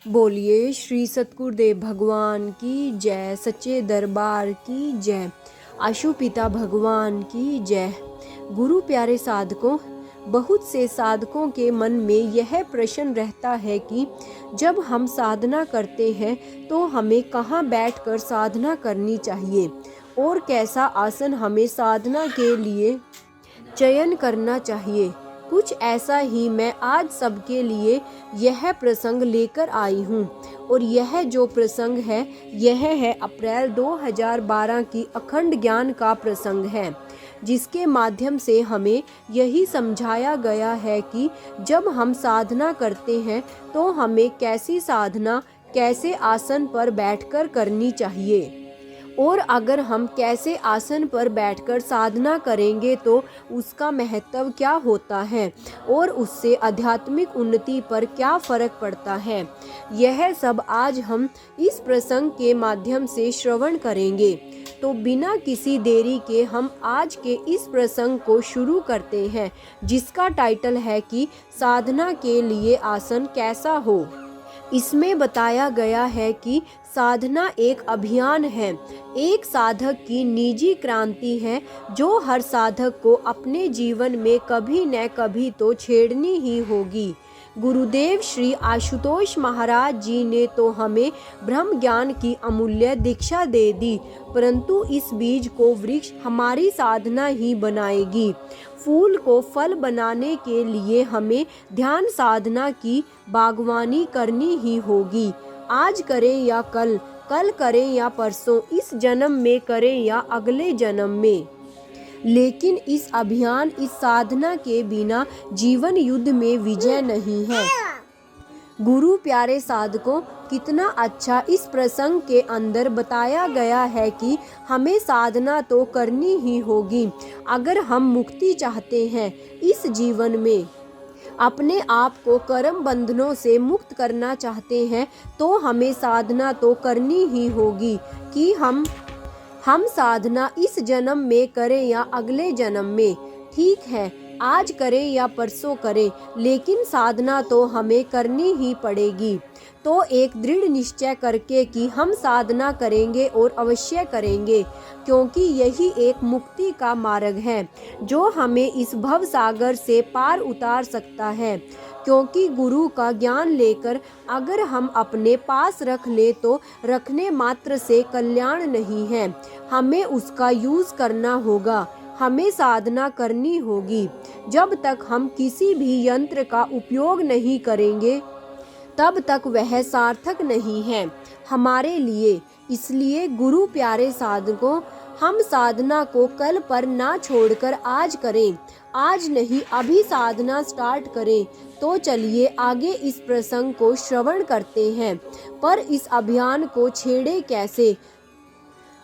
बोलिए श्री सतगुरुदेव भगवान की जय, सच्चे दरबार की जय, आशुपिता भगवान की जय। गुरु प्यारे साधकों, बहुत से साधकों के मन में यह प्रश्न रहता है कि जब हम साधना करते हैं तो हमें कहाँ बैठकर साधना करनी चाहिए और कैसा आसन हमें साधना के लिए चयन करना चाहिए। कुछ ऐसा ही मैं आज सबके लिए यह प्रसंग लेकर आई हूँ और यह जो प्रसंग है यह है अप्रैल 2012 की अखंड ज्ञान का प्रसंग है, जिसके माध्यम से हमें यही समझाया गया है कि जब हम साधना करते हैं तो हमें कैसी साधना कैसे आसन पर बैठकर करनी चाहिए और अगर हम कैसे आसन पर बैठकर साधना करेंगे तो उसका महत्व क्या होता है और उससे आध्यात्मिक उन्नति पर क्या फर्क पड़ता है। यह सब आज हम इस प्रसंग के माध्यम से श्रवण करेंगे। तो बिना किसी देरी के हम आज के इस प्रसंग को शुरू करते हैं, जिसका टाइटल है कि साधना के लिए आसन कैसा हो। इसमें बताया गया है कि साधना एक अभियान है, एक साधक की निजी क्रांति है जो हर साधक को अपने जीवन में कभी न कभी तो छेड़नी ही होगी। गुरुदेव श्री आशुतोष महाराज जी ने तो हमें ब्रह्म ज्ञान की अमूल्य दीक्षा दे दी, परंतु इस बीज को वृक्ष हमारी साधना ही बनाएगी। फूल को फल बनाने के लिए हमें ध्यान साधना की बागवानी करनी ही होगी। आज करें या कल, कल करें या परसों, इस जन्म में करें या अगले जन्म में, लेकिन इस अभियान इस साधना के बिना जीवन युद्ध में विजय नहीं है। गुरु प्यारे साधकों, कितना अच्छा इस प्रसंग के अंदर बताया गया है कि हमें साधना तो करनी ही होगी। अगर हम मुक्ति चाहते हैं इस जीवन में, अपने आप को कर्म बंधनों से मुक्त करना चाहते हैं तो हमें साधना तो करनी ही होगी कि हम साधना इस जन्म में करें या अगले जन्म में। ठीक है, आज करें या परसों करें, लेकिन साधना तो हमें करनी ही पड़ेगी। तो एक दृढ़ निश्चय करके कि हम साधना करेंगे और अवश्य करेंगे, क्योंकि यही एक मुक्ति का मार्ग है जो हमें इस भव सागर से पार उतार सकता है। क्योंकि गुरु का ज्ञान लेकर अगर हम अपने पास रख ले तो रखने मात्र से कल्याण नहीं है, हमें उसका यूज करना होगा, हमें साधना करनी होगी। जब तक हम किसी भी यंत्र का उपयोग नहीं करेंगे तब तक वह सार्थक नहीं है हमारे लिए। इसलिए गुरु प्यारे साधकों, हम साधना को कल पर ना छोड़कर आज करें, आज नहीं अभी साधना स्टार्ट करें। तो चलिए आगे इस प्रसंग को श्रवण करते हैं। पर इस अभियान को छेड़े कैसे?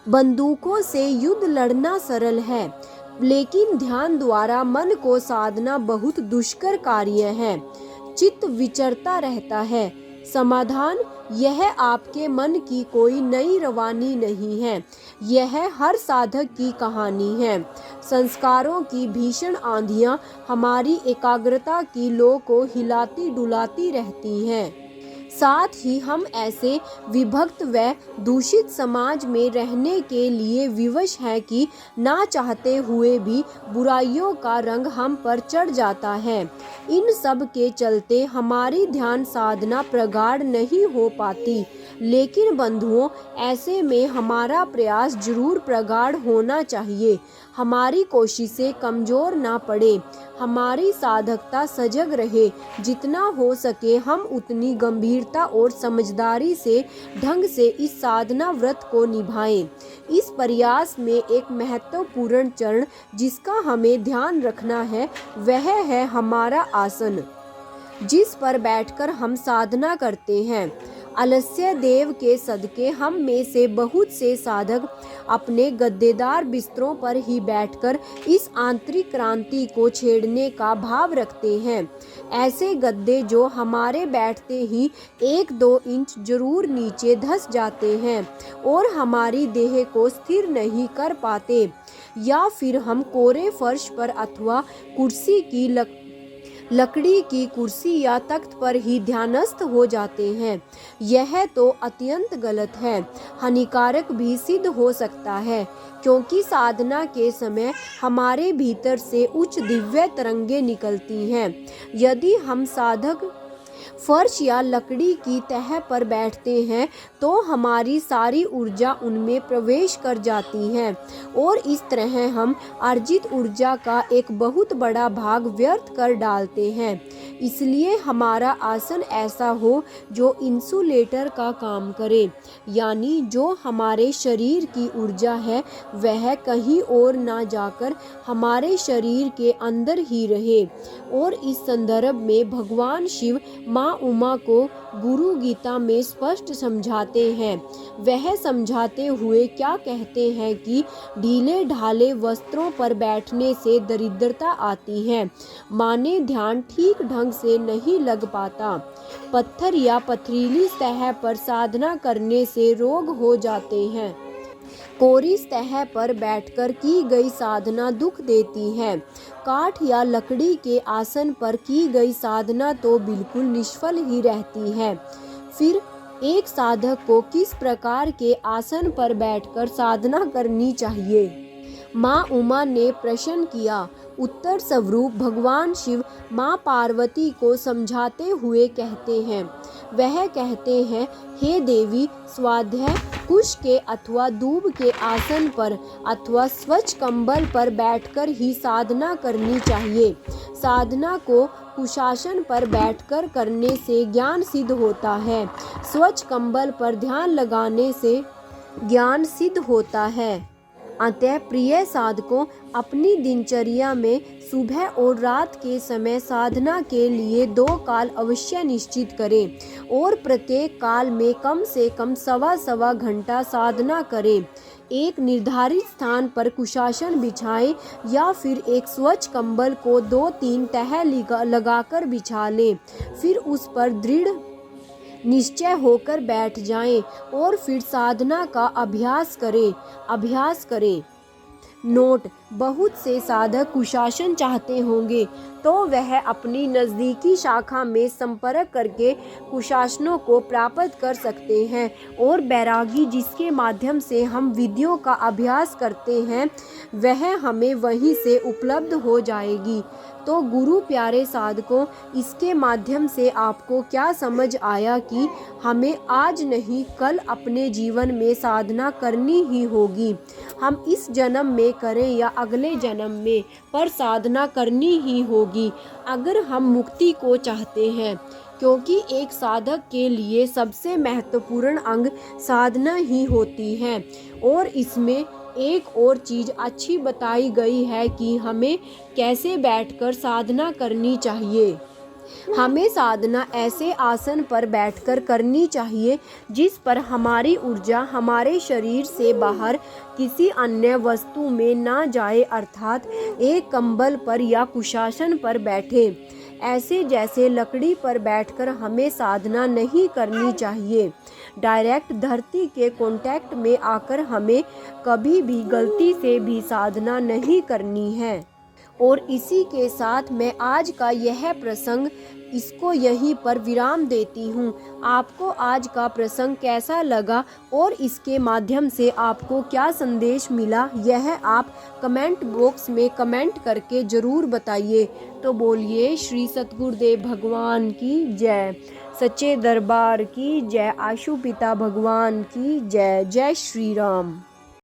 बंदूकों से युद्ध लड़ना सरल है, लेकिन ध्यान द्वारा मन को साधना बहुत दुष्कर कार्य है। चित्त विचरता रहता है। समाधान यह आपके मन की कोई नई रवानी नहीं है, यह हर साधक की कहानी है। संस्कारों की भीषण आंधियां हमारी एकाग्रता की लो को हिलाती डुलाती रहती हैं। साथ ही हम ऐसे विभक्त व दूषित समाज में रहने के लिए विवश हैं कि ना चाहते हुए भी बुराइयों का रंग हम पर चढ़ जाता है। इन सब के चलते हमारी ध्यान साधना प्रगाढ़ नहीं हो पाती। लेकिन बंधुओं, ऐसे में हमारा प्रयास जरूर प्रगाढ़ होना चाहिए। हमारी कोशिशें कमजोर ना पड़े, हमारी साधकता सजग रहे। जितना हो सके हम उतनी गंभीरता और समझदारी से ढंग से इस साधना व्रत को निभाएं। इस प्रयास में एक महत्वपूर्ण चरण जिसका हमें ध्यान रखना है वह है हमारा आसन, जिस पर बैठकर हम साधना करते हैं। आलस्य देव के सदके हम में से बहुत से साधक अपने गद्देदार बिस्तरों पर ही बैठकर इस आंतरिक क्रांति को छेड़ने का भाव रखते हैं। ऐसे गद्दे जो हमारे बैठते ही 1-2 इंच जरूर नीचे धंस जाते हैं और हमारी देह को स्थिर नहीं कर पाते, या फिर हम कोरे फर्श पर अथवा कुर्सी की लकड़ी की कुर्सी या तख्त पर ही ध्यानस्थ हो जाते हैं। यह तो अत्यंत गलत है, हानिकारक भी सिद्ध हो सकता है, क्योंकि साधना के समय हमारे भीतर से उच्च दिव्य तरंगें निकलती हैं। यदि हम साधक फर्श या लकड़ी की तह पर बैठते हैं तो हमारी सारी ऊर्जा उनमें प्रवेश कर जाती है और इस तरह हम अर्जित ऊर्जा का एक बहुत बड़ा भाग व्यर्थ कर डालते हैं। इसलिए हमारा आसन ऐसा हो जो इंसुलेटर का काम करे, यानी जो हमारे शरीर की ऊर्जा है वह कहीं और ना जाकर हमारे शरीर के अंदर ही रहे। और इस संदर्भ में भगवान शिव माँ उमा को गुरु गीता में स्पष्ट समझाते हैं। वह समझाते हुए क्या कहते हैं कि ढीले ढाले वस्त्रों पर बैठने से दरिद्रता आती है, माने ध्यान ठीक ढंग से नहीं लग पाता। पत्थर या पथरीली सतह पर साधना करने से रोग हो जाते हैं। कोरी सतह पर बैठकर की गई साधना दुख देती है। काठ या लकड़ी के आसन पर की गई साधना तो बिल्कुल निष्फल ही रहती है। फिर एक साधक को किस प्रकार के आसन पर बैठकर साधना करनी चाहिए? माँ उमा ने प्रश्न किया। उत्तर स्वरूप भगवान शिव माँ पार्वती को समझाते हुए कहते हैं। वह कहते हैं, हे देवी, स्वाध्याय कुश के अथवा दूब के आसन पर अथवा स्वच्छ कंबल पर बैठकर ही साधना करनी चाहिए। साधना को कुशासन पर बैठकर करने से ज्ञान सिद्ध होता है। स्वच्छ कंबल पर ध्यान लगाने से ज्ञान सिद्ध होता है। अतः प्रिय साधकों, अपनी दिनचर्या में सुबह और रात के समय साधना के लिए 2 काल अवश्य निश्चित करें और प्रत्येक काल में कम से कम सवा घंटा साधना करें। एक निर्धारित स्थान पर कुशासन बिछाएं या फिर एक स्वच्छ कंबल को 2-3 तह लगाकर बिछा लें। फिर उस पर दृढ़ निश्चय होकर बैठ जाएं और फिर साधना का अभ्यास करें। नोट: बहुत से साधक कुशासन चाहते होंगे तो वह अपनी नज़दीकी शाखा में संपर्क करके कुशासनों को प्राप्त कर सकते हैं और बैरागी जिसके माध्यम से हम विधियों का अभ्यास करते हैं वह हमें वहीं से उपलब्ध हो जाएगी। तो गुरु प्यारे साधकों, इसके माध्यम से आपको क्या समझ आया कि हमें आज नहीं कल अपने जीवन में साधना करनी ही होगी। हम इस जन्म में करें या अगले जन्म में, पर साधना करनी ही होगी अगर हम मुक्ति को चाहते हैं, क्योंकि एक साधक के लिए सबसे महत्वपूर्ण अंग साधना ही होती है। और इसमें एक और चीज़ अच्छी बताई गई है कि हमें कैसे बैठकर साधना करनी चाहिए। हमें साधना ऐसे आसन पर बैठकर करनी चाहिए जिस पर हमारी ऊर्जा हमारे शरीर से बाहर किसी अन्य वस्तु में ना जाए, अर्थात एक कंबल पर या कुशासन पर बैठे। ऐसे जैसे लकड़ी पर बैठकर हमें साधना नहीं करनी चाहिए। डायरेक्ट धरती के कांटेक्ट में आकर हमें कभी भी गलती से भी साधना नहीं करनी है। और इसी के साथ मैं आज का यह प्रसंग इसको यहीं पर विराम देती हूँ। आपको आज का प्रसंग कैसा लगा और इसके माध्यम से आपको क्या संदेश मिला, यह आप कमेंट बॉक्स में कमेंट करके ज़रूर बताइए। तो बोलिए श्री सतगुरुदेव भगवान की जय, सच्चे दरबार की जय, आशु पिता भगवान की जय। जय श्री राम।